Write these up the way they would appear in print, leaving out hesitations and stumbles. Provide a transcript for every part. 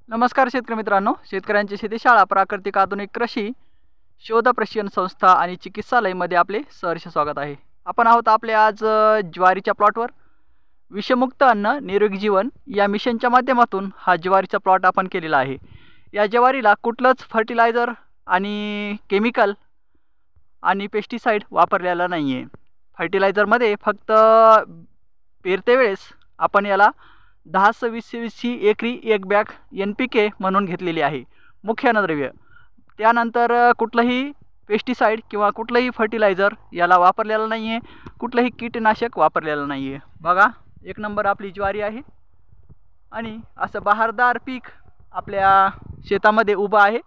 नमस्कार शेतकरी मित्रांनो, शेतकऱ्यांची शेतीशाळा प्राकृतिक आधुनिक कृषी शोध प्रशिक्षण संस्था आणि चिकित्सालयमध्ये आपले सहर्ष स्वागत आहे। आपण आहोत आपले आज ज्वारीच्या प्लॉटवर। विषमुक्त अन्न निरोगी जीवन या मिशनच्या माध्यमातून हा ज्वारीचा प्लॉट आपण केलेला आहे। या ज्वारीला कुठलंच फर्टिलायझर आणि केमिकल आणि पेस्टिसाइड वापरलेला नाही आहे। फर्टिलायझरमध्ये फक्त पेरते वेळेस आपण याला 10-20 एकरी 1 बॅग NPK म्हणून घेतलेली आहे मुख्य अन्नद्रव्य। त्यानंतर कुठलंही पेस्टिसाइड किंवा कुठलंही फर्टिलायझर याला वापरलेलं नाही आहे, कुठलंही कीटनाशक वापरलेलं नाही आहे। बघा, एक नंबर आपली ज्वारी आहे आणि असं बहारदार पीक आपल्या शेतामध्ये उभं आहे।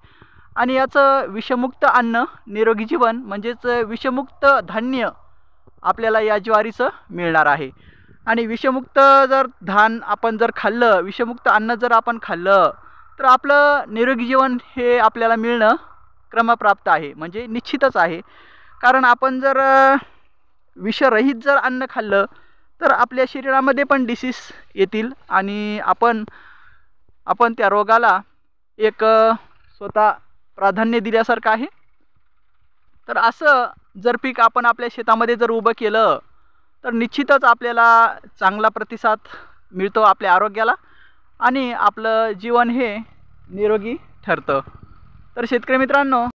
आणि याचं विषमुक्त अन्न निरोगी जीवन म्हणजेच विषमुक्त धान्य आपल्याला या ज्वारीचं मिळणार आहे। आणि विषमुक्त जर धान आपण जर खाल्लं, विषमुक्त अन्न जर आपण खाल्लं तर आपलं निरोगी जीवन हे आपल्याला मिळणं क्रमप्राप्त आहे, म्हणजे निश्चितच आहे। कारण आपण जर विषरहित जर अन्न खाल्लं तर आपल्या शरीरामध्ये पण डिसीज येतील आणि आपण त्या रोगाला एक स्वतः प्राधान्य दिल्यासारखं आहे। तर असं जर पीक आपण आपल्या शेतामध्ये जर उभं केलं तर निश्चितच आपल्याला चांगला प्रतिसाद मिळतो आपल्या आरोग्याला आणि आपलं जीवन हे निरोगी ठरतं। तर शेतकरी मित्रांनो,